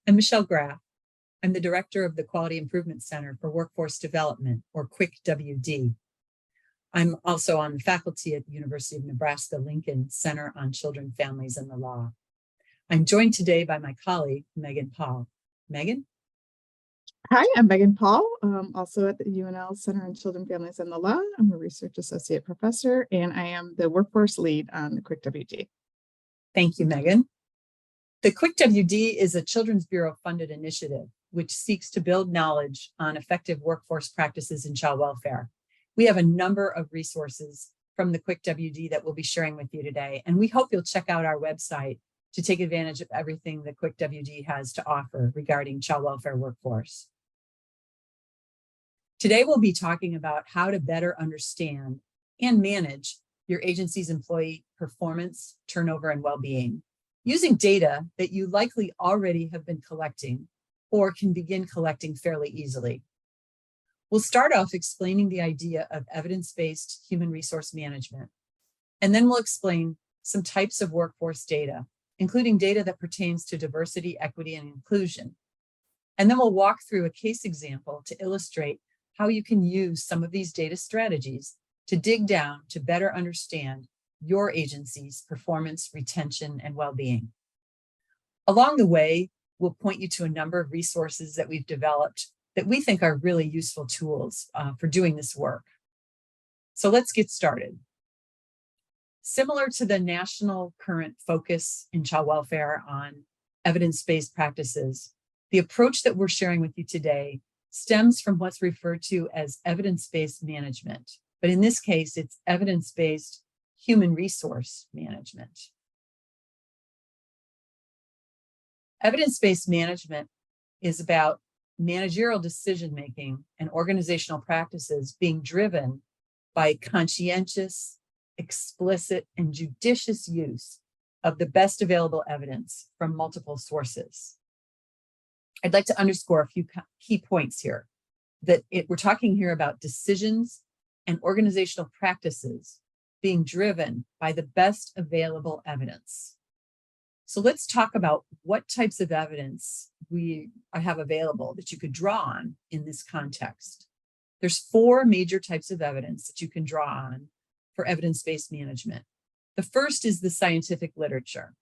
I'm Michelle Graff. I'm the director of the Quality Improvement Center for Workforce Development, or CWVE. I'm also on the faculty at the University of Nebraska-Lincoln Center on Children, Families, and the Law. I'm joined today by my colleague, Megan Paul. Megan? Hi, I'm Megan Paul, also at the UNL Center on Children, Families, and the Law. I'm a research associate professor, and I am the workforce lead on the CWVE. Thank you, Megan. The CWVE is a Children's Bureau-funded initiative which seeks to build knowledge on effective workforce practices in child welfare. We have a number of resources from the CWVE that we'll be sharing with you today, and we hope you'll check out our website to take advantage of everything the CWVE has to offer regarding child welfare workforce. Today, we'll be talking about how to better understand and manage your agency's employee performance, turnover, and well-being, using data that you likely already have been collecting or can begin collecting fairly easily. We'll start off explaining the idea of evidence-based human resource management, and then we'll explain some types of workforce data, including data that pertains to diversity, equity, and inclusion. And then we'll walk through a case example to illustrate how you can use some of these data strategies to dig down to better understand your agency's performance, retention, and well-being. Along the way, we'll point you to a number of resources that we've developed that we think are really useful tools for doing this work. So let's get started. Similar to the national current focus in child welfare on evidence-based practices, the approach that we're sharing with you today stems from what's referred to as evidence-based management. But in this case, it's evidence-based human resource management. Evidence-based management is about managerial decision-making and organizational practices being driven by conscientious, explicit, and judicious use of the best available evidence from multiple sources. I'd like to underscore a few key points here. We're talking here about decisions and organizational practices being driven by the best available evidence. So let's talk about what types of evidence we have available that you could draw on in this context. There's 4 major types of evidence that you can draw on for evidence-based management. The first is the scientific literature.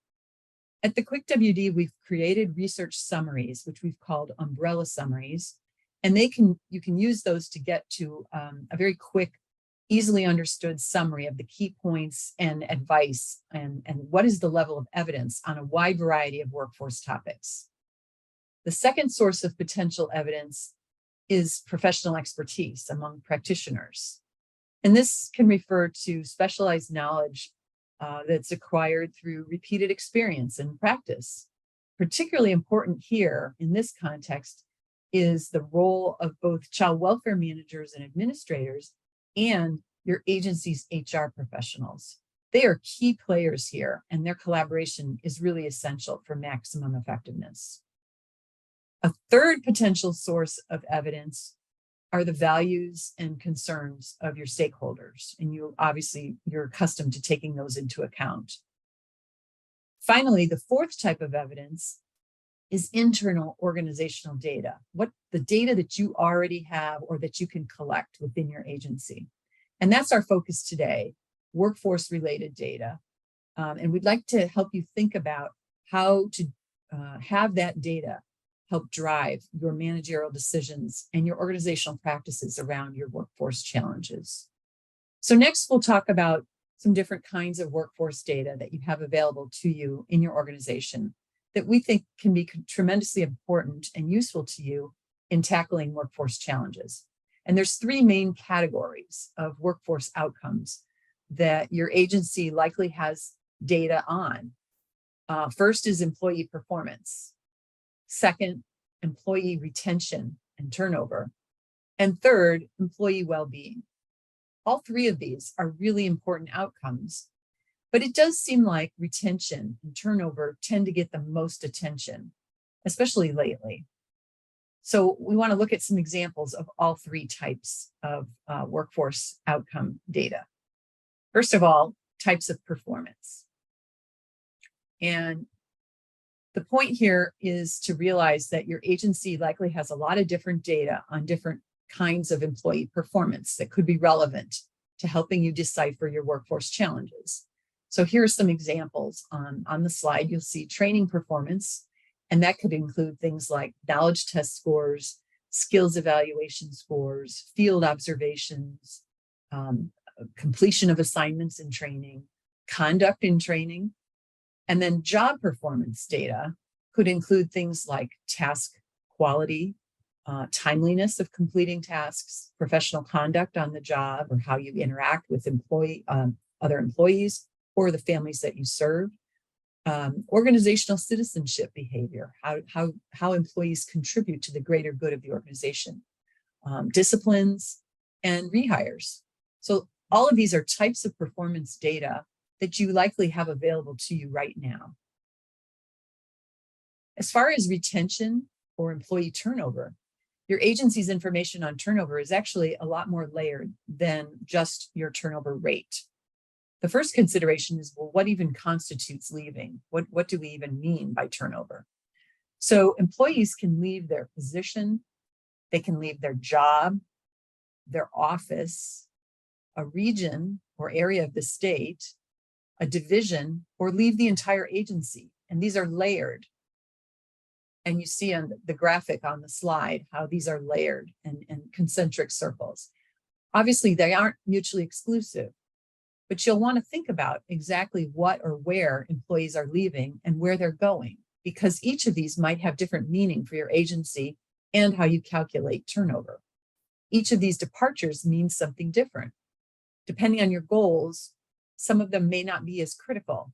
At the CWVE, we've created research summaries, which we've called umbrella summaries, and you can use those to get to a very quick, easily understood summary of the key points and advice and what is the level of evidence on a wide variety of workforce topics. The second source of potential evidence is professional expertise among practitioners. And this can refer to specialized knowledge that's acquired through repeated experience and practice. Particularly important here in this context is the role of both child welfare managers and administrators and your agency's HR professionals. They are key players here, and their collaboration is really essential for maximum effectiveness. A third potential source of evidence are the values and concerns of your stakeholders, and you're accustomed to taking those into account. Finally, the fourth type of evidence is internal organizational data, the data that you already have or that you can collect within your agency. And that's our focus today, workforce-related data. And we'd like to help you think about how to have that data help drive your managerial decisions and your organizational practices around your workforce challenges. So next, we'll talk about some different kinds of workforce data that you have available to you in your organization that we think can be tremendously important and useful to you in tackling workforce challenges. And there's 3 main categories of workforce outcomes that your agency likely has data on. First is employee performance. Second, employee retention and turnover. And third, employee well-being. All 3 of these are really important outcomes, but it does seem like retention and turnover tend to get the most attention, especially lately. So we want to look at some examples of all 3 types of workforce outcome data. First of all, types of performance. And The point here is to realize that your agency likely has a lot of different data on different kinds of employee performance that could be relevant to helping you decipher your workforce challenges. So here are some examples. On the slide, you'll see training performance, and that could include things like knowledge test scores, skills evaluation scores, field observations, completion of assignments in training, conduct in training. And then job performance data could include things like task quality, timeliness of completing tasks, professional conduct on the job, or how you interact with other employees or the families that you serve, organizational citizenship behavior, how employees contribute to the greater good of the organization, disciplines, and rehires. So all of these are types of performance data that you likely have available to you right now. As far as retention or employee turnover, your agency's information on turnover is actually a lot more layered than just your turnover rate. The first consideration is, well, what even constitutes leaving? What do we even mean by turnover? So employees can leave their position, they can leave their job, their office, a region or area of the state, a division, or leave the entire agency. And these are layered. And you see on the graphic on the slide how these are layered and concentric circles. Obviously, they aren't mutually exclusive, but you'll want to think about exactly what or where employees are leaving and where they're going, because each of these might have different meaning for your agency and how you calculate turnover. Each of these departures means something different. Depending on your goals, some of them may not be as critical.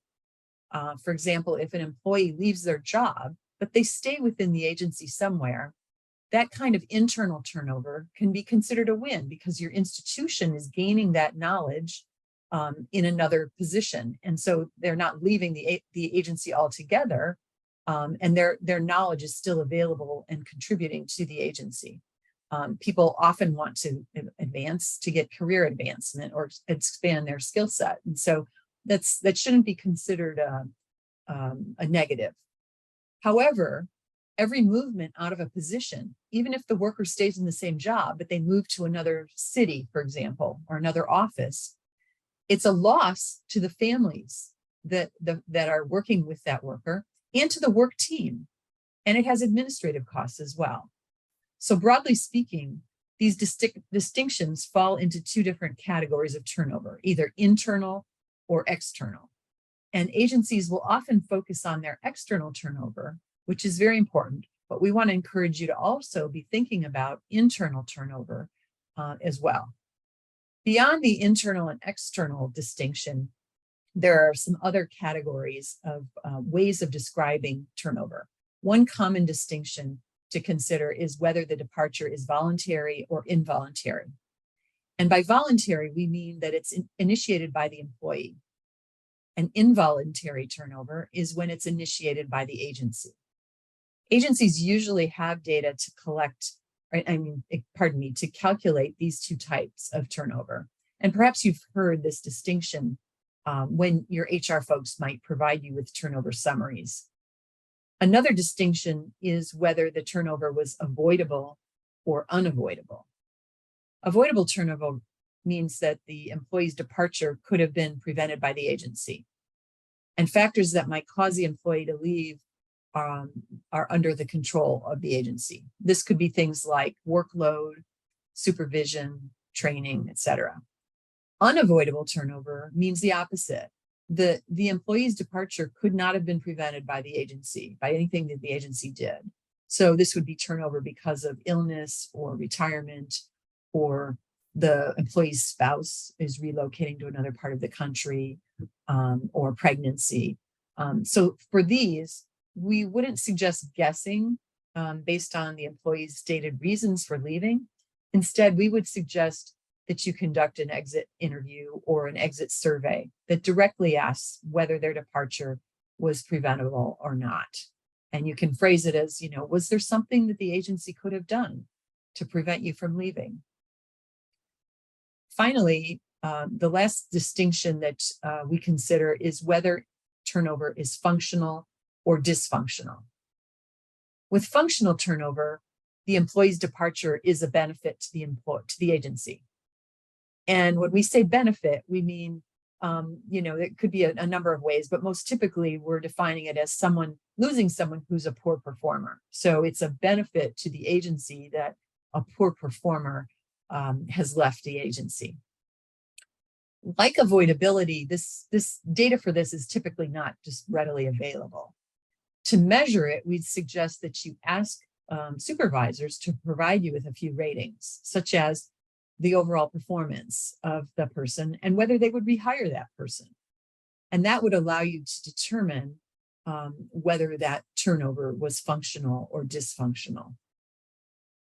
For example, if an employee leaves their job, but they stay within the agency somewhere, that kind of internal turnover can be considered a win because your institution is gaining that knowledge in another position. And so they're not leaving the agency altogether, and their knowledge is still available and contributing to the agency. People often want to advance to get career advancement or expand their skill set. And so that shouldn't be considered a negative. However, every movement out of a position, even if the worker stays in the same job, but they move to another city, for example, or another office, it's a loss to the families that are working with that worker and to the work team. And it has administrative costs as well. So broadly speaking, these distinctions fall into two different categories of turnover, either internal or external. And agencies will often focus on their external turnover, which is very important, but we want to encourage you to also be thinking about internal turnover as well. Beyond the internal and external distinction, there are some other categories of ways of describing turnover. One common distinction to consider is whether the departure is voluntary or involuntary. And by voluntary, we mean that it's initiated by the employee. An involuntary turnover is when it's initiated by the agency. Agencies usually have data to to calculate these two types of turnover. And perhaps you've heard this distinction when your HR folks might provide you with turnover summaries. Another distinction is whether the turnover was avoidable or unavoidable. Avoidable turnover means that the employee's departure could have been prevented by the agency. And factors that might cause the employee to leave are under the control of the agency. This could be things like workload, supervision, training, etc. Unavoidable turnover means the opposite. The employee's departure could not have been prevented by the agency, by anything that the agency did. So this would be turnover because of illness or retirement, or the employee's spouse is relocating to another part of the country, or pregnancy. So for these, we wouldn't suggest guessing based on the employee's stated reasons for leaving. Instead, we would suggest that you conduct an exit interview or an exit survey that directly asks whether their departure was preventable or not. And you can phrase it as, was there something that the agency could have done to prevent you from leaving? Finally, the last distinction that we consider is whether turnover is functional or dysfunctional. With functional turnover, the employee's departure is a benefit to the agency. And when we say benefit, we mean, it could be a number of ways, but most typically we're defining it as losing someone who's a poor performer. So it's a benefit to the agency that a poor performer has left the agency. Like avoidability, this data for this is typically not just readily available. To measure it, we'd suggest that you ask supervisors to provide you with a few ratings, such as the overall performance of the person and whether they would rehire that person. And that would allow you to determine whether that turnover was functional or dysfunctional.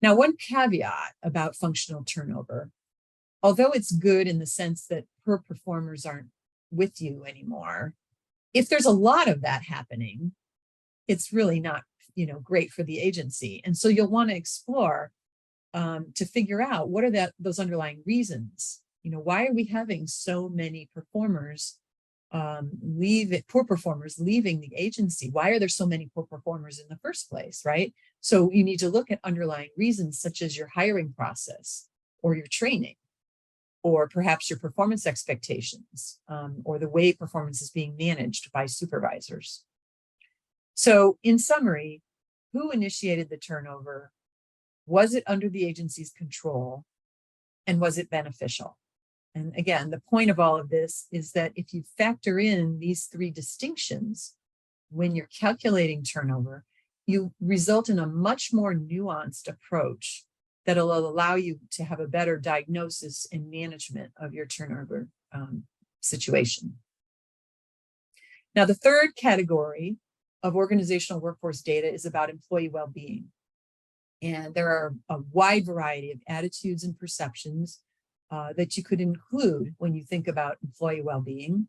Now, one caveat about functional turnover, although it's good in the sense that poor performers aren't with you anymore, if there's a lot of that happening, it's really not, great for the agency. And so you'll want to explore to figure out what are those underlying reasons. Why are we having so many performers poor performers leaving the agency? Why are there so many poor performers in the first place, right? So you need to look at underlying reasons such as your hiring process or your training, or perhaps your performance expectations, or the way performance is being managed by supervisors. So in summary, who initiated the turnover? Was it under the agency's control? And was it beneficial? And again, the point of all of this is that if you factor in these three distinctions when you're calculating turnover, you result in a much more nuanced approach that'll allow you to have a better diagnosis and management of your turnover situation. Now, the third category of organizational workforce data is about employee well-being. And there are a wide variety of attitudes and perceptions that you could include when you think about employee well-being.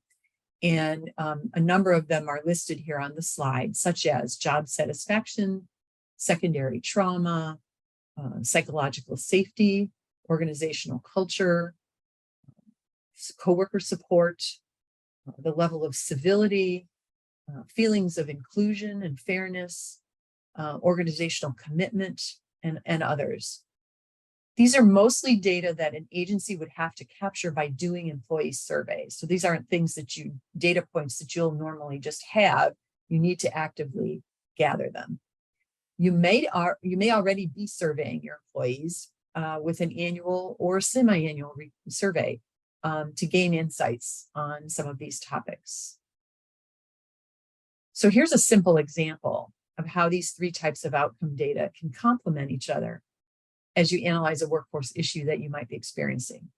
And a number of them are listed here on the slide, such as job satisfaction, secondary trauma, psychological safety, organizational culture, coworker support, the level of civility, feelings of inclusion and fairness, organizational commitment, and others. These are mostly data that an agency would have to capture by doing employee surveys. So these aren't data points that you'll normally just have. You need to actively gather them. You may already be surveying your employees with an annual or semi-annual survey to gain insights on some of these topics. So here's a simple example of how these three types of outcome data can complement each other as you analyze a workforce issue that you might be experiencing.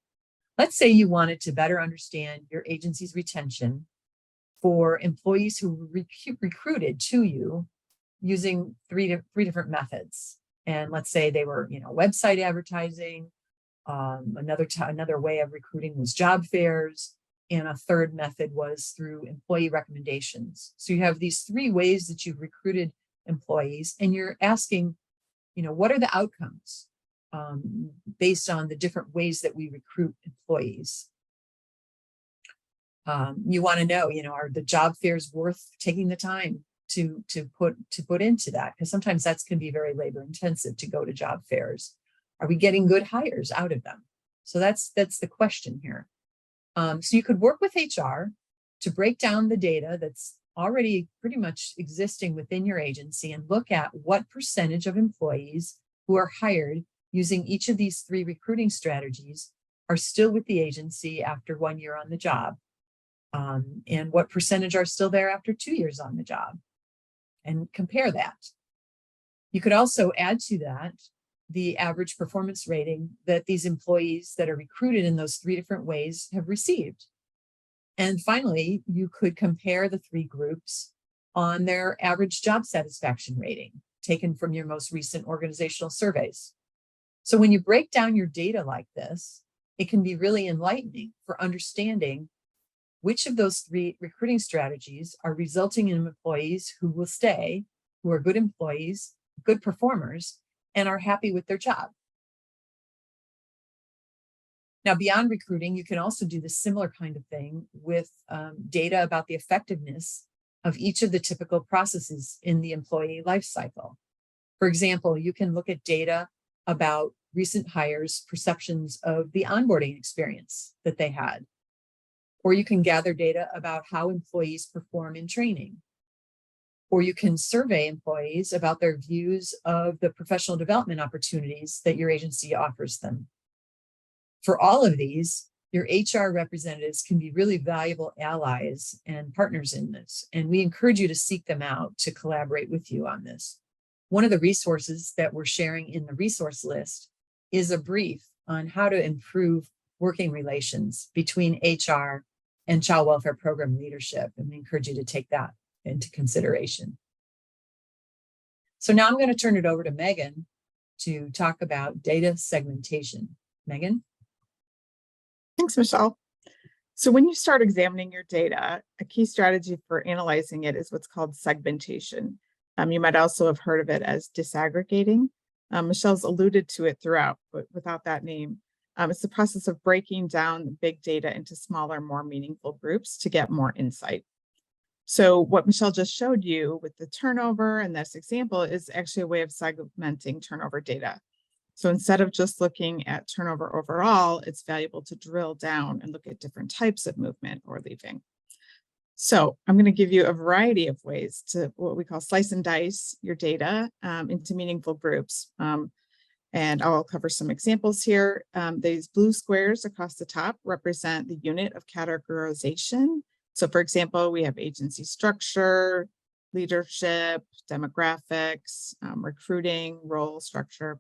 Let's say you wanted to better understand your agency's retention for employees who were recruited to you using three different methods. And let's say they were, website advertising. Another way of recruiting was job fairs. And a third method was through employee recommendations. So you have these three ways that you've recruited employees, and you're asking, what are the outcomes based on the different ways that we recruit employees? You want to know, are the job fairs worth taking the time to put into that? Because sometimes that's can be very labor intensive to go to job fairs. Are we getting good hires out of them? So that's the question here. So you could work with HR to break down the data that's already pretty much existing within your agency and look at what percentage of employees who are hired using each of these three recruiting strategies are still with the agency after 1 year on the job, and what percentage are still there after 2 years on the job, and compare that. You could also add to that the average performance rating that these employees that are recruited in those three different ways have received. And finally, you could compare the three groups on their average job satisfaction rating taken from your most recent organizational surveys. So when you break down your data like this, it can be really enlightening for understanding which of those three recruiting strategies are resulting in employees who will stay, who are good employees, good performers, and are happy with their job. Now, beyond recruiting, you can also do the similar kind of thing with data about the effectiveness of each of the typical processes in the employee life cycle. For example, you can look at data about recent hires' perceptions of the onboarding experience that they had. Or you can gather data about how employees perform in training. Or you can survey employees about their views of the professional development opportunities that your agency offers them. For all of these, your HR representatives can be really valuable allies and partners in this, and we encourage you to seek them out to collaborate with you on this. One of the resources that we're sharing in the resource list is a brief on how to improve working relations between HR and child welfare program leadership, and we encourage you to take that into consideration. So now I'm going to turn it over to Megan to talk about data segmentation. Megan? Thanks, Michelle. So when you start examining your data, a key strategy for analyzing it is what's called segmentation. You might also have heard of it as disaggregating. Michelle's alluded to it throughout, but without that name. It's the process of breaking down the big data into smaller, more meaningful groups to get more insight. So what Michelle just showed you with the turnover and this example is actually a way of segmenting turnover data. So instead of just looking at turnover overall, it's valuable to drill down and look at different types of movement or leaving. So I'm going to give you a variety of ways to what we call slice and dice your data into meaningful groups. And I'll cover some examples here. These blue squares across the top represent the unit of categorization. So for example, we have agency structure, leadership, demographics, recruiting, role structure.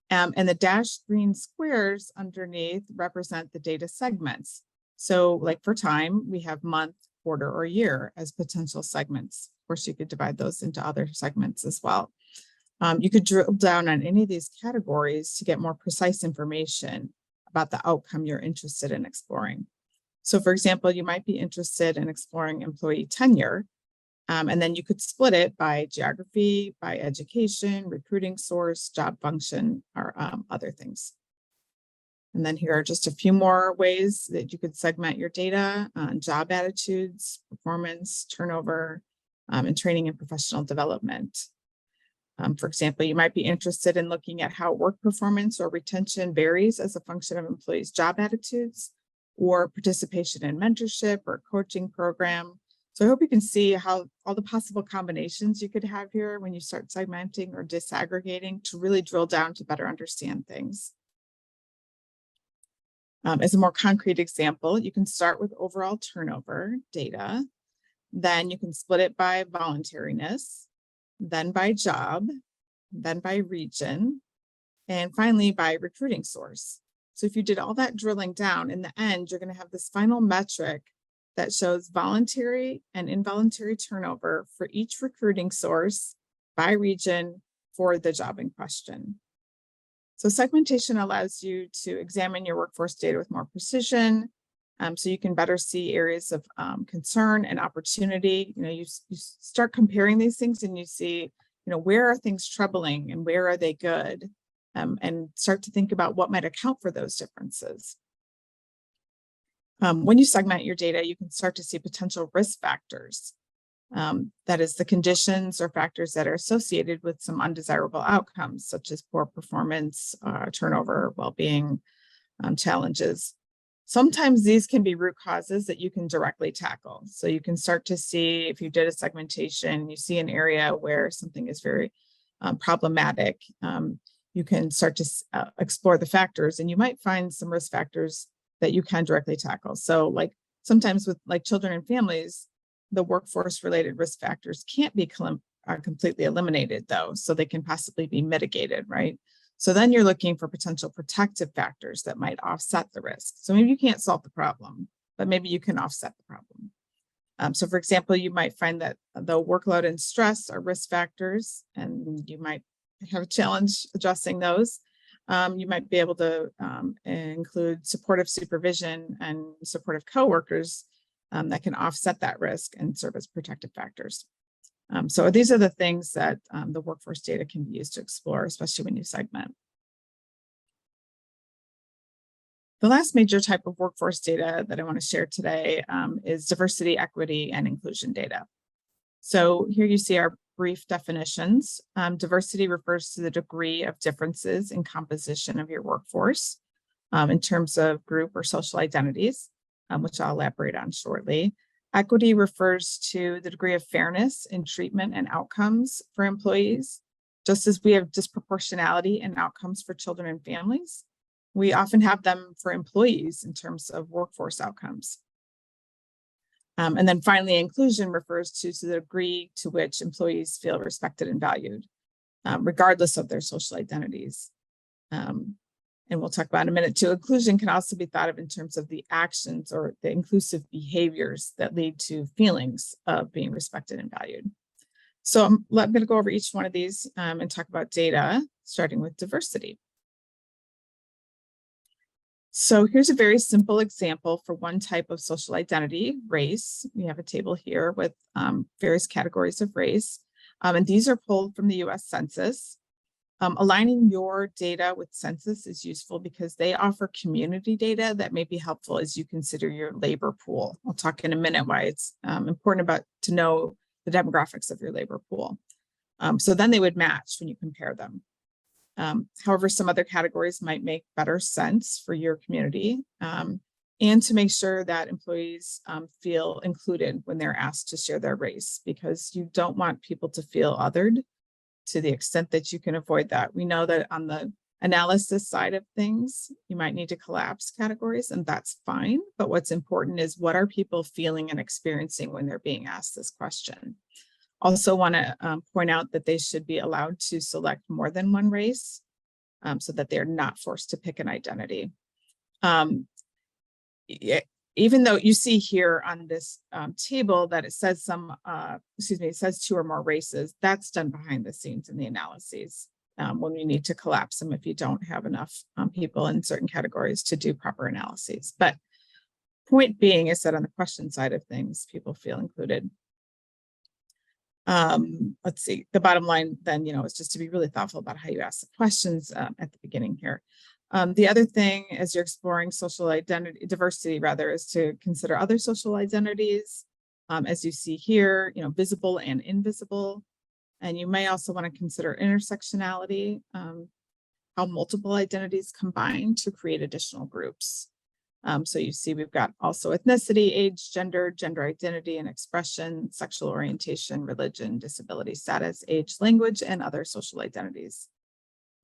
And the dashed green squares underneath represent the data segments. So like for time, we have month, quarter, or year as potential segments. Of course, you could divide those into other segments as well. You could drill down on any of these categories to get more precise information about the outcome you're interested in exploring. So for example, you might be interested in exploring employee tenure, and then you could split it by geography, by education, recruiting source, job function, or other things. And then here are just a few more ways that you could segment your data on job attitudes, performance, turnover, and training and professional development. For example, you might be interested in looking at how work performance or retention varies as a function of employees' job attitudes or participation in mentorship or coaching program. So I hope you can see how all the possible combinations you could have here when you start segmenting or disaggregating to really drill down to better understand things. As a more concrete example, you can start with overall turnover data. Then you can split it by voluntariness, then by job, then by region, and finally by recruiting source. So if you did all that drilling down, in the end, you're going to have this final metric that shows voluntary and involuntary turnover for each recruiting source by region for the job in question. So segmentation allows you to examine your workforce data with more precision, so you can better see areas of concern and opportunity. You start comparing these things and you see, where are things troubling and where are they good, and start to think about what might account for those differences. When you segment your data, you can start to see potential risk factors. That is the conditions or factors that are associated with some undesirable outcomes, such as poor performance, turnover, well-being challenges. Sometimes these can be root causes that you can directly tackle. So you can start to see, if you did a segmentation, you see an area where something is very problematic, you can start to explore the factors, and you might find some risk factors that you can directly tackle. So like sometimes with like children and families, the workforce related risk factors can't be completely eliminated though, so they can possibly be mitigated, right? So then you're looking for potential protective factors that might offset the risk. So maybe you can't solve the problem, but maybe you can offset the problem. So for example, you might find that the workload and stress are risk factors, and you might have a challenge addressing those. You might be able to include supportive supervision and supportive coworkers that can offset that risk and serve as protective factors. So these are the things that the workforce data can be used to explore, especially when you segment. The last major type of workforce data that I want to share today is diversity, equity, and inclusion data. So here you see our brief definitions. Diversity refers to the degree of differences in composition of your workforce in terms of group or social identities, which I'll elaborate on shortly. Equity refers to the degree of fairness in treatment and outcomes for employees. Just as we have disproportionality in outcomes for children and families, we often have them for employees in terms of workforce outcomes. And then finally, inclusion refers to the degree to which employees feel respected and valued, regardless of their social identities. And we'll talk about in a minute too. Inclusion can also be thought of in terms of the actions or the inclusive behaviors that lead to feelings of being respected and valued. So I'm going to go over each one of these and talk about data, starting with diversity. So here's a very simple example for one type of social identity, race. We have a table here with various categories of race, and these are pulled from the US Census. Aligning your data with census is useful because they offer community data that may be helpful as you consider your labor pool. I'll talk in a minute why it's important to know the demographics of your labor pool. So then they would match when you compare them. However, some other categories might make better sense for your community and to make sure that employees feel included when they're asked to share their race, because you don't want people to feel othered. To the extent that you can avoid that. We know that on the analysis side of things, you might need to collapse categories, and that's fine. But what's important is, what are people feeling and experiencing when they're being asked this question? Also want to point out that they should be allowed to select more than one race so that they're not forced to pick an identity. Even though you see here on this table that it says it says 2 or more races, that's done behind the scenes in the analyses when you need to collapse them if you don't have enough people in certain categories to do proper analyses. But point being is that on the question side of things, people feel included. Let's see, the bottom line then, is just to be really thoughtful about how you ask the questions at the beginning here. The other thing, as you're exploring social identity, diversity rather, is to consider other social identities, as you see here, visible and invisible. And you may also want to consider intersectionality, how multiple identities combine to create additional groups. So you see we've got also ethnicity, age, gender identity and expression, sexual orientation, religion, disability status, age, language, and other social identities.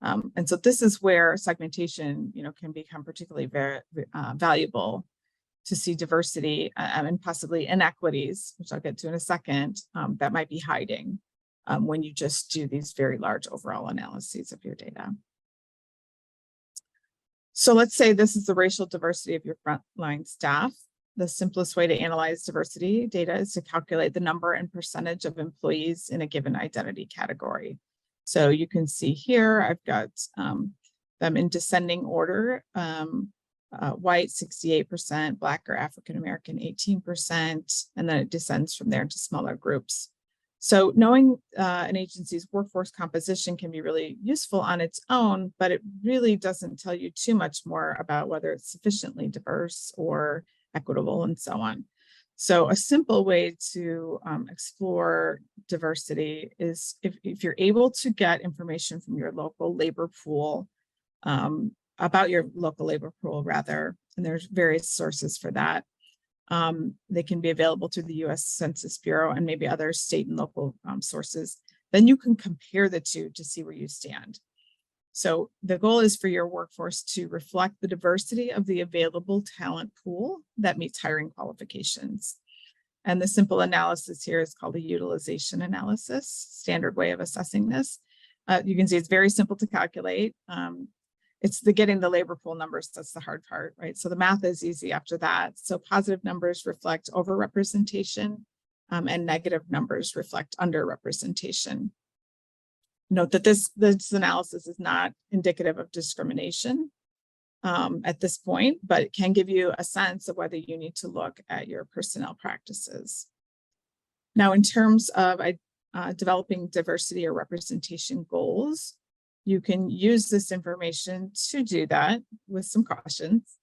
And so this is where segmentation, can become particularly very valuable to see diversity and possibly inequities, which I'll get to in a second, that might be hiding when you just do these very large overall analyses of your data. So let's say this is the racial diversity of your frontline staff. The simplest way to analyze diversity data is to calculate the number and percentage of employees in a given identity category. So you can see here, I've got them in descending order, white 68%, Black or African-American 18%, and then it descends from there to smaller groups. So knowing an agency's workforce composition can be really useful on its own, but it really doesn't tell you too much more about whether it's sufficiently diverse or equitable and so on. So a simple way to explore diversity is if you're able to get information from your local labor pool, about your local labor pool rather, and there's various sources for that. They can be available through the US Census Bureau and maybe other state and local sources. Then you can compare the two to see where you stand. So the goal is for your workforce to reflect the diversity of the available talent pool that meets hiring qualifications. And the simple analysis here is called a utilization analysis, standard way of assessing this. You can see it's very simple to calculate. It's getting the labor pool numbers, that's the hard part, right? So the math is easy after that. So positive numbers reflect overrepresentation and negative numbers reflect underrepresentation. Note that this analysis is not indicative of discrimination at this point, but it can give you a sense of whether you need to look at your personnel practices. Now, in terms of developing diversity or representation goals, you can use this information to do that with some cautions.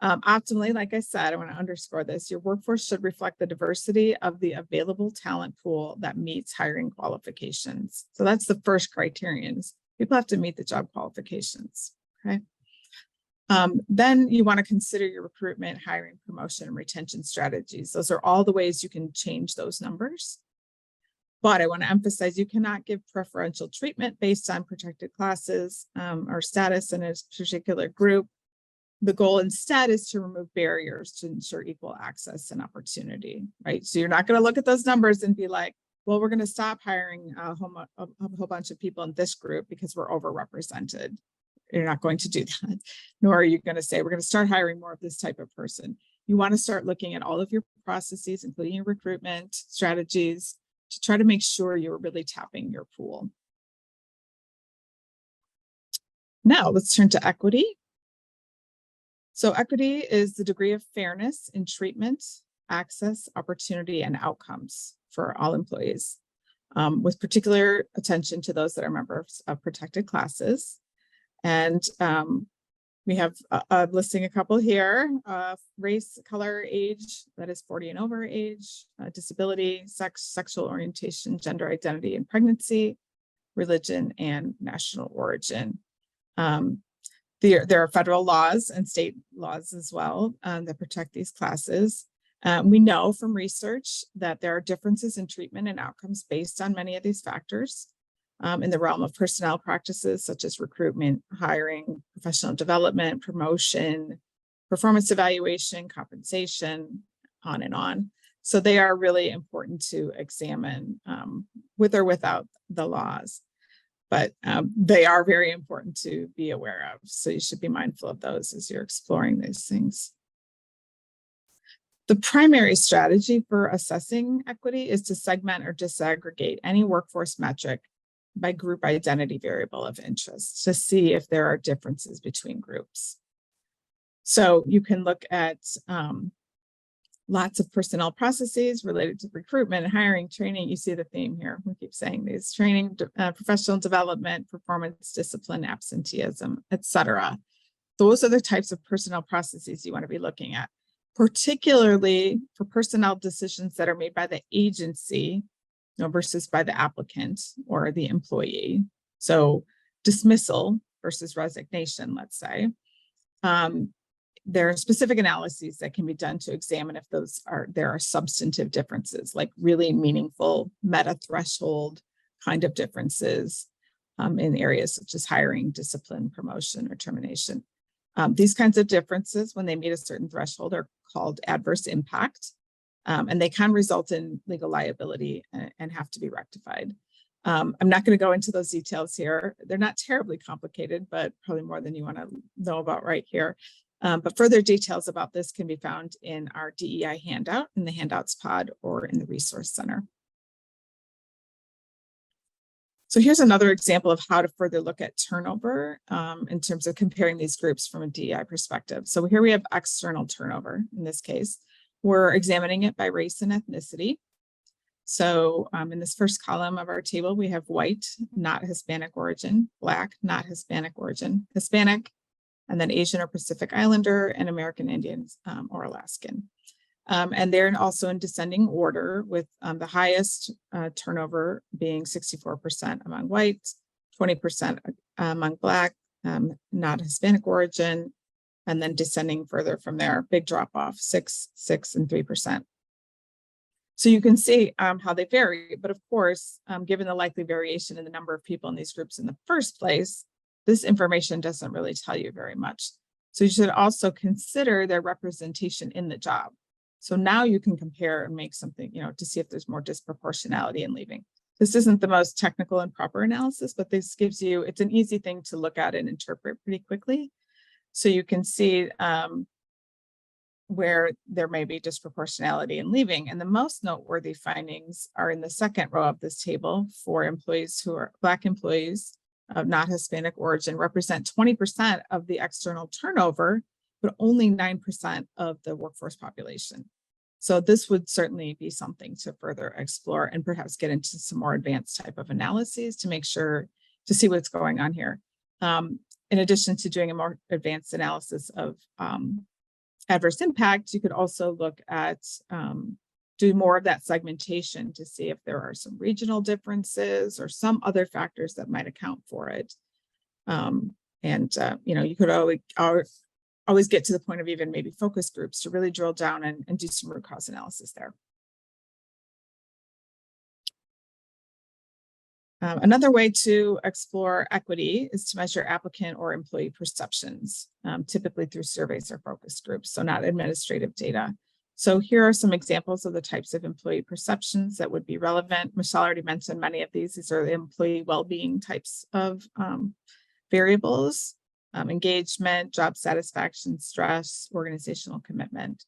Optimally, like I said, I want to underscore this, your workforce should reflect the diversity of the available talent pool that meets hiring qualifications. So that's the first criterion, is people have to meet the job qualifications, okay? Then you want to consider your recruitment, hiring, promotion, and retention strategies. Those are all the ways you can change those numbers. But I want to emphasize, you cannot give preferential treatment based on protected classes or status in a particular group. The goal instead is to remove barriers to ensure equal access and opportunity, right? So you're not going to look at those numbers and be like, well, we're going to stop hiring a whole bunch of people in this group because we're overrepresented. You're not going to do that. Nor are you going to say, we're going to start hiring more of this type of person. You want to start looking at all of your processes, including your recruitment strategies, to try to make sure you're really tapping your pool. Now let's turn to equity. So equity is the degree of fairness in treatment, access, opportunity, and outcomes for all employees, with particular attention to those that are members of protected classes. And we have listing a couple here: race, color, age, that is 40 and over age, disability, sex, sexual orientation, gender identity, and pregnancy, religion, and national origin. There are federal laws and state laws as well that protect these classes. We know from research that there are differences in treatment and outcomes based on many of these factors in the realm of personnel practices, such as recruitment, hiring, professional development, promotion, performance evaluation, compensation, on and on. So they are really important to examine with or without the laws. But they are very important to be aware of. So you should be mindful of those as you're exploring these things. The primary strategy for assessing equity is to segment or disaggregate any workforce metric by group identity variable of interest to see if there are differences between groups. So you can look at lots of personnel processes related to recruitment, hiring, training. You see the theme here. We keep saying these: training, professional development, performance, discipline, absenteeism, etc. Those are the types of personnel processes you want to be looking at, particularly for personnel decisions that are made by the agency, versus by the applicant or the employee. So dismissal versus resignation, let's say. There are specific analyses that can be done to examine if there are substantive differences, like really meaningful meta threshold kind of differences in areas such as hiring, discipline, promotion, or termination. These kinds of differences, when they meet a certain threshold, are called adverse impact, and they can result in legal liability and have to be rectified. I'm not going to go into those details here. They're not terribly complicated, but probably more than you want to know about right here. But further details about this can be found in our DEI handout in the handouts pod or in the resource center. So here's another example of how to further look at turnover in terms of comparing these groups from a DEI perspective. So here we have external turnover. In this case, we're examining it by race and ethnicity. So in this first column of our table, we have white, not Hispanic origin, Black, not Hispanic origin, Hispanic, and then Asian or Pacific Islander, and American Indians or Alaskan. And they're also in descending order, with the highest turnover being 64% among whites, 20% among Black, not Hispanic origin, and then descending further from there, big drop off, 6%, and 3%. So you can see how they vary, but of course, given the likely variation in the number of people in these groups in the first place, this information doesn't really tell you very much. So you should also consider their representation in the job. So now you can compare and make something, to see if there's more disproportionality in leaving. This isn't the most technical and proper analysis, but this gives you, it's an easy thing to look at and interpret pretty quickly. So you can see where there may be disproportionality in leaving. And the most noteworthy findings are in the second row of this table for employees who are Black employees of not Hispanic origin represent 20% of the external turnover, but only 9% of the workforce population. So this would certainly be something to further explore and perhaps get into some more advanced type of analyses to make sure to see what's going on here. In addition to doing a more advanced analysis of adverse impact, you could also look at do more of that segmentation to see if there are some regional differences or some other factors that might account for it. You could always get to the point of even maybe focus groups to really drill down and do some root cause analysis there. Another way to explore equity is to measure applicant or employee perceptions, typically through surveys or focus groups, so not administrative data. So here are some examples of the types of employee perceptions that would be relevant. Michelle already mentioned many of these. These are the employee well-being types of variables, engagement, job satisfaction, stress, organizational commitment.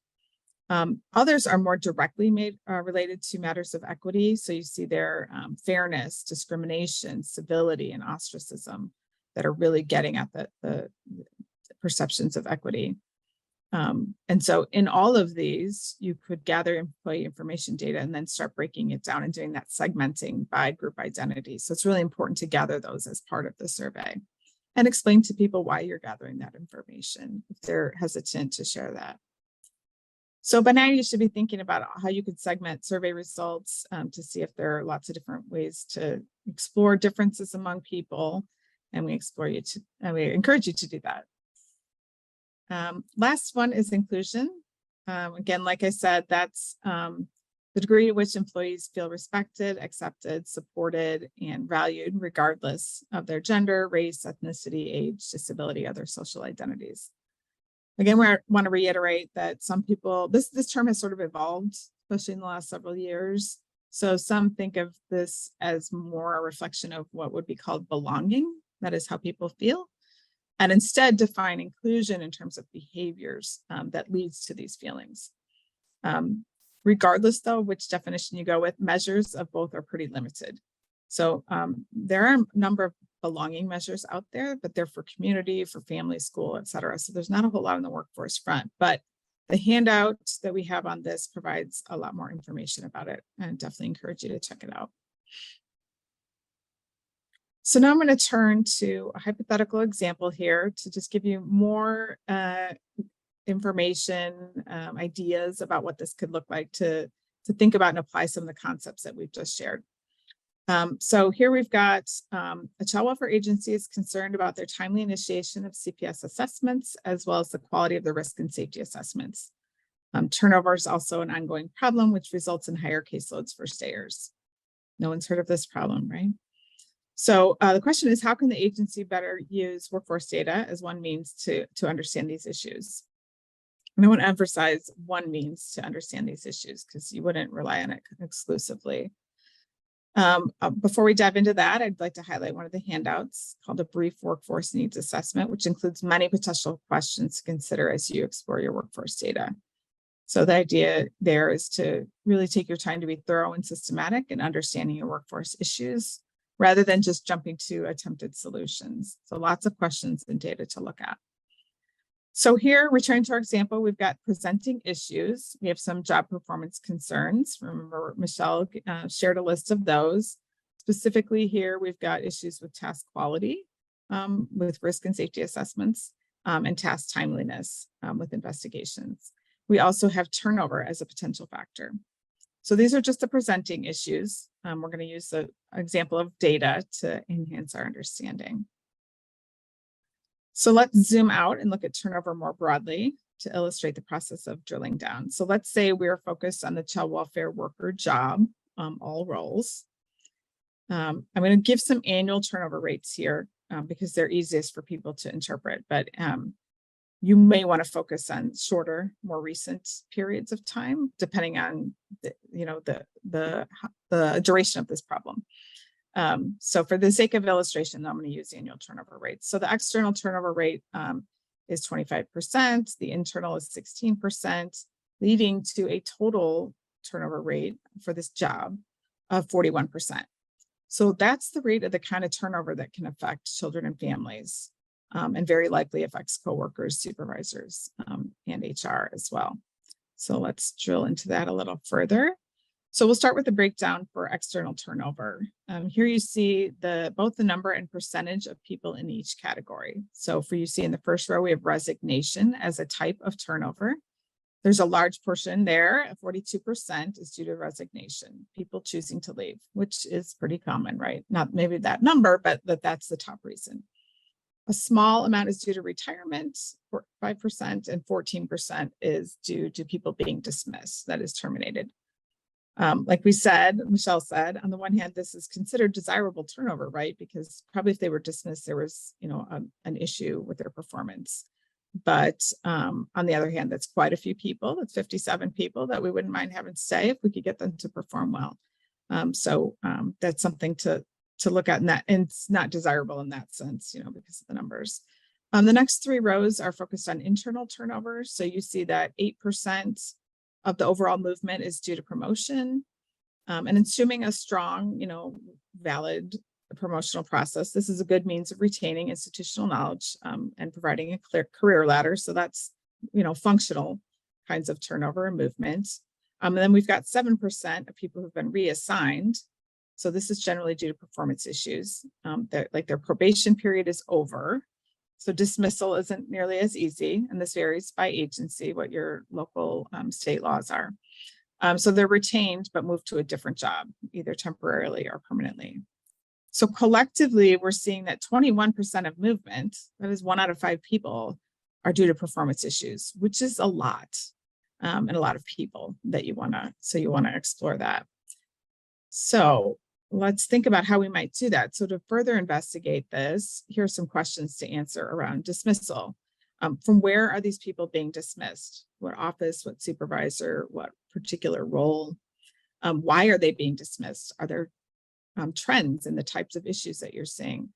Others are more directly related to matters of equity. So you see there fairness, discrimination, civility, and ostracism that are really getting at the perceptions of equity. And so in all of these, you could gather employee information data and then start breaking it down and doing that segmenting by group identity. So it's really important to gather those as part of the survey and explain to people why you're gathering that information if they're hesitant to share that. So by now you should be thinking about how you could segment survey results to see if there are lots of different ways to explore differences among people. And we encourage you to do that. Last one is inclusion. Again, like I said, that's the degree to which employees feel respected, accepted, supported, and valued regardless of their gender, race, ethnicity, age, disability, other social identities. Again, we want to reiterate that some people, this term has sort of evolved, especially in the last several years. So some think of this as more a reflection of what would be called belonging. That is how people feel. And instead define inclusion in terms of behaviors that leads to these feelings. Regardless, though, which definition you go with, measures of both are pretty limited. So there are a number of belonging measures out there, but they're for community, for family, school, et cetera. So there's not a whole lot on the workforce front, but the handout that we have on this provides a lot more information about it, and definitely encourage you to check it out. So now I'm going to turn to a hypothetical example here to just give you more information, ideas about what this could look like to think about and apply some of the concepts that we've just shared. So here we've got a child welfare agency is concerned about their timely initiation of CPS assessments, as well as the quality of the risk and safety assessments. Turnover is also an ongoing problem, which results in higher caseloads for stayers. No one's heard of this problem, right? So the question is, how can the agency better use workforce data as one means to understand these issues? And I want to emphasize one means to understand these issues because you wouldn't rely on it exclusively. Before we dive into that, I'd like to highlight one of the handouts called a brief workforce needs assessment, which includes many potential questions to consider as you explore your workforce data. So the idea there is to really take your time to be thorough and systematic in understanding your workforce issues, rather than just jumping to attempted solutions. So lots of questions and data to look at. So here, returning to our example, we've got presenting issues. We have some job performance concerns. Remember, Michelle shared a list of those. Specifically here, we've got issues with task quality, with risk and safety assessments, and task timeliness with investigations. We also have turnover as a potential factor. So these are just the presenting issues. We're going to use the example of data to enhance our understanding. So let's zoom out and look at turnover more broadly to illustrate the process of drilling down. So let's say we're focused on the child welfare worker job, all roles. I'm going to give some annual turnover rates here because they're easiest for people to interpret, but you may want to focus on shorter, more recent periods of time, depending on the duration of this problem. So for the sake of illustration, I'm going to use annual turnover rates. So the external turnover rate is 25%, the internal is 16%, leading to a total turnover rate for this job of 41%. So that's the rate of the kind of turnover that can affect children and families, and very likely affects coworkers, supervisors, and HR as well. So let's drill into that a little further. So we'll start with the breakdown for external turnover. Here you see both the number and percentage of people in each category. So for you see in the first row, we have resignation as a type of turnover. There's a large portion there, 42% is due to resignation, people choosing to leave, which is pretty common, right? Not maybe that number, but that's the top reason. A small amount is due to retirement, 5%, and 14% is due to people being dismissed, that is terminated. Like Michelle said, on the one hand, this is considered desirable turnover, right? Because probably if they were dismissed, there was, an issue with their performance. But on the other hand, that's quite a few people. That's 57 people that we wouldn't mind having stay if we could get them to perform well. So that's something to look at, and it's not desirable in that sense, because of the numbers. The next three rows are focused on internal turnover. So you see that 8% of the overall movement is due to promotion. And assuming a strong, valid promotional process, this is a good means of retaining institutional knowledge and providing a clear career ladder. So that's, functional kinds of turnover and movement. And then we've got 7% of people who've been reassigned. So this is generally due to performance issues. Their probation period is over. So dismissal isn't nearly as easy, and this varies by agency, what your local state laws are. So they're retained, but moved to a different job, either temporarily or permanently. So collectively, we're seeing that 21% of movement, that is 1 out of 5 people, are due to performance issues, which is a lot, and a lot of people that you want to explore that. So let's think about how we might do that. So to further investigate this, here are some questions to answer around dismissal. From where are these people being dismissed? What office, what supervisor, what particular role? Why are they being dismissed? Are there trends in the types of issues that you're seeing?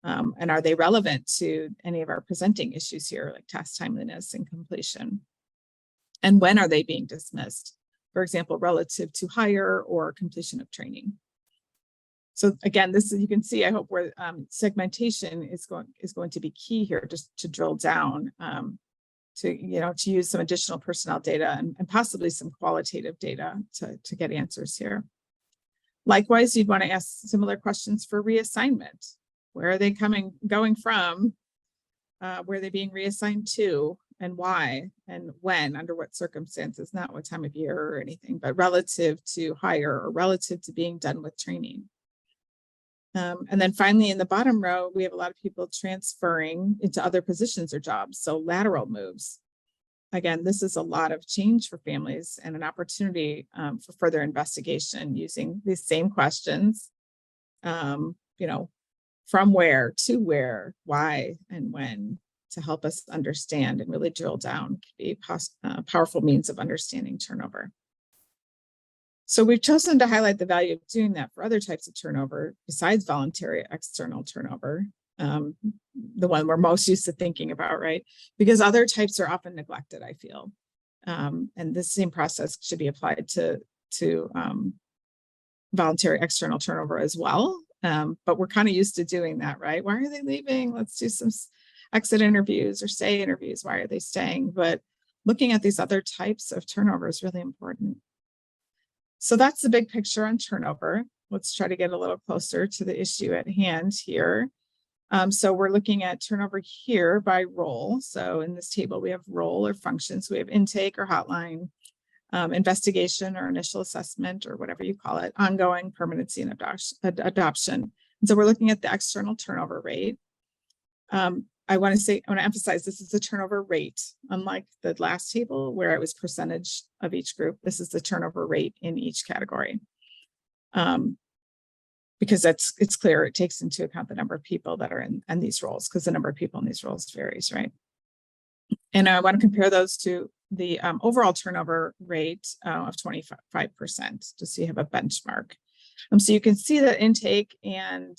And are they relevant to any of our presenting issues here, like task timeliness and completion? And when are they being dismissed? For example, relative to hire or completion of training. So again, this is, you can see, I hope, where segmentation is going to be key here, just to drill down, to use some additional personnel data and possibly some qualitative data to get answers here. Likewise, you'd want to ask similar questions for reassignment. Where are they going from? Where are they being reassigned to, and why, and when, under what circumstances, not what time of year or anything, but relative to hire or relative to being done with training. And then finally, in the bottom row, we have a lot of people transferring into other positions or jobs, so lateral moves. Again, this is a lot of change for families and an opportunity for further investigation using these same questions, from where to where, why, and when, to help us understand and really drill down. Could be a powerful means of understanding turnover. So we've chosen to highlight the value of doing that for other types of turnover besides voluntary external turnover, the one we're most used to thinking about, right? Because other types are often neglected, I feel. And this same process should be applied to voluntary external turnover as well. But we're kind of used to doing that, right? Why are they leaving? Let's do some exit interviews or stay interviews. Why are they staying? But looking at these other types of turnover is really important. So that's the big picture on turnover. Let's try to get a little closer to the issue at hand here. So we're looking at turnover here by role. So in this table, we have role or functions. We have intake or hotline, investigation or initial assessment, or whatever you call it, ongoing, permanency, and adoption. And so we're looking at the external turnover rate. I want to emphasize this is the turnover rate. Unlike the last table where it was percentage of each group, this is the turnover rate in each category. Because it's clear, it takes into account the number of people that are in these roles, because the number of people in these roles varies, right? And I want to compare those to the overall turnover rate of 25%, just so you have a benchmark. So you can see that intake and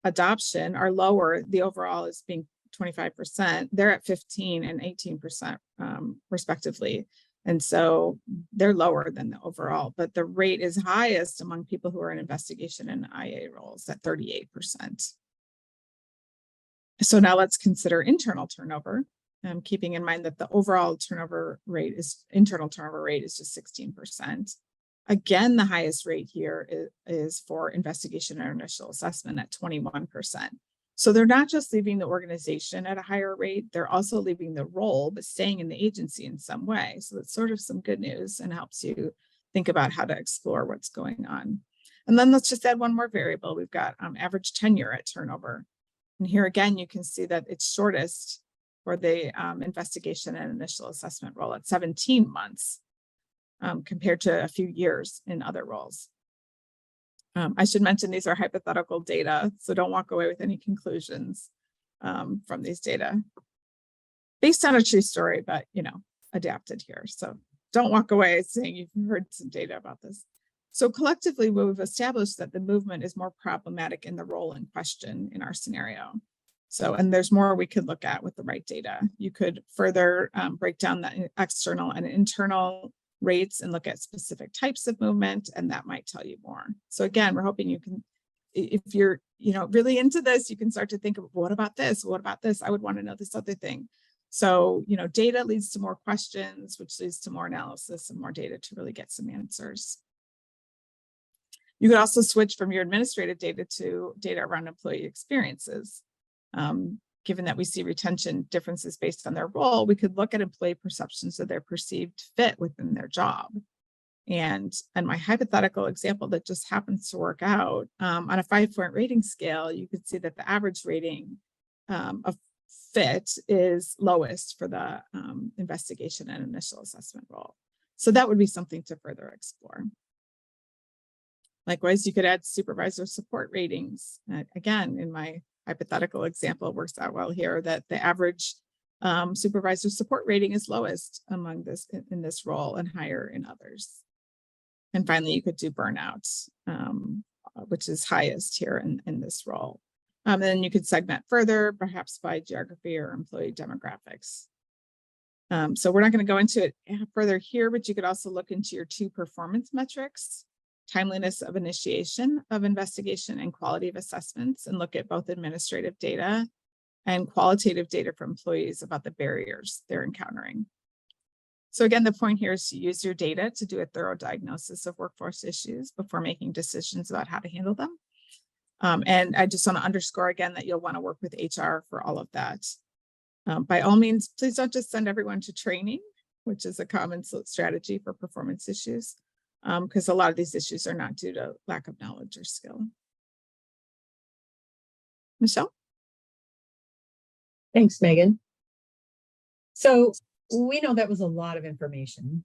adoption are lower. The overall is being 25%. They're at 15 and 18% respectively. And so they're lower than the overall, but the rate is highest among people who are in investigation and IA roles at 38%. So now let's consider internal turnover, keeping in mind that the overall internal turnover rate is just 16%. Again, the highest rate here is for investigation and initial assessment at 21%. So they're not just leaving the organization at a higher rate, they're also leaving the role, but staying in the agency in some way. So that's sort of some good news and helps you think about how to explore what's going on. And then let's just add one more variable. We've got average tenure at turnover. And here again, you can see that it's shortest for the investigation and initial assessment role at 17 months compared to a few years in other roles. I should mention these are hypothetical data, so don't walk away with any conclusions from these data. Based on a true story, but adapted here. So don't walk away saying you've heard some data about this. So collectively, we've established that the movement is more problematic in the role in question in our scenario. So, and there's more we could look at with the right data. You could further break down the external and internal rates and look at specific types of movement, and that might tell you more. So again, we're hoping you can, if you're really into this, you can start to think of, what about this? What about this? I would want to know this other thing. So, data leads to more questions, which leads to more analysis and more data to really get some answers. You could also switch from your administrative data to data around employee experiences. Given that we see retention differences based on their role, we could look at employee perceptions of their perceived fit within their job. And my hypothetical example that just happens to work out, on a 5-point rating scale, you could see that the average rating of fit is lowest for the investigation and initial assessment role. So that would be something to further explore. Likewise, you could add supervisor support ratings. Again, in my hypothetical example, it works out well here that the average supervisor support rating is lowest among this in this role and higher in others. And finally, you could do burnout, which is highest here in this role. And then you could segment further, perhaps by geography or employee demographics. So we're not going to go into it further here, but you could also look into your 2 performance metrics: timeliness of initiation of investigation and quality of assessments, and look at both administrative data and qualitative data for employees about the barriers they're encountering. So again, the point here is to use your data to do a thorough diagnosis of workforce issues before making decisions about how to handle them. And I just want to underscore again that you'll want to work with HR for all of that. By all means, please don't just send everyone to training, which is a common strategy for performance issues, because a lot of these issues are not due to lack of knowledge or skill. Michelle? Thanks, Megan. So we know that was a lot of information.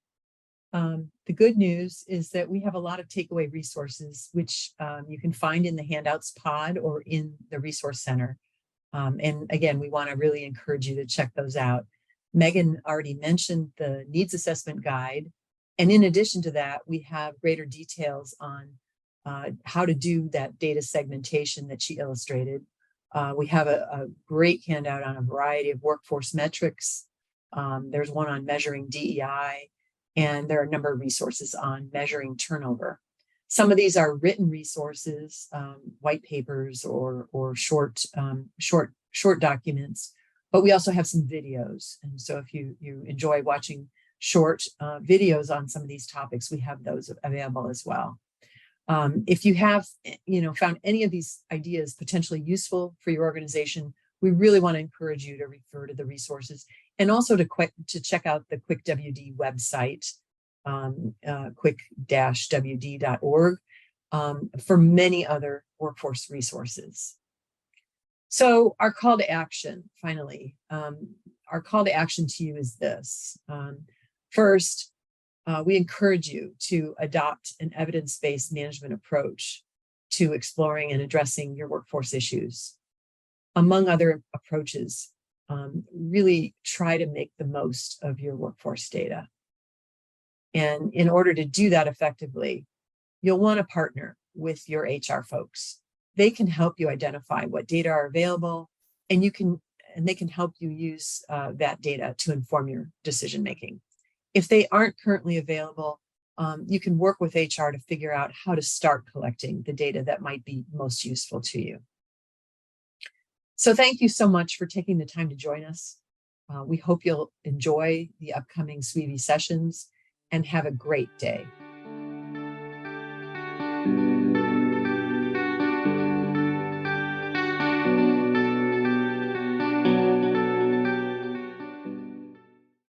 The good news is that we have a lot of takeaway resources, which you can find in the handouts pod or in the resource center. And again, we want to really encourage you to check those out. Megan already mentioned the needs assessment guide. And in addition to that, we have greater details on how to do that data segmentation that she illustrated. We have a great handout on a variety of workforce metrics. There's one on measuring DEI, and there are a number of resources on measuring turnover. Some of these are written resources, white papers or short documents, but we also have some videos. And so if you enjoy watching short videos on some of these topics, we have those available as well. If you have found any of these ideas potentially useful for your organization, we really want to encourage you to refer to the resources and also to check out the QuickWD website, quick-wd.org, for many other workforce resources. So our call to action, finally, our call to action to you is this. First, we encourage you to adopt an evidence-based management approach to exploring and addressing your workforce issues. Among other approaches, really try to make the most of your workforce data. And in order to do that effectively, you'll want to partner with your HR folks. They can help you identify what data are available, and they can help you use that data to inform your decision making. If they aren't currently available, you can work with HR to figure out how to start collecting the data that might be most useful to you. So thank you so much for taking the time to join us. We hope you'll enjoy the upcoming CWVE sessions and have a great day.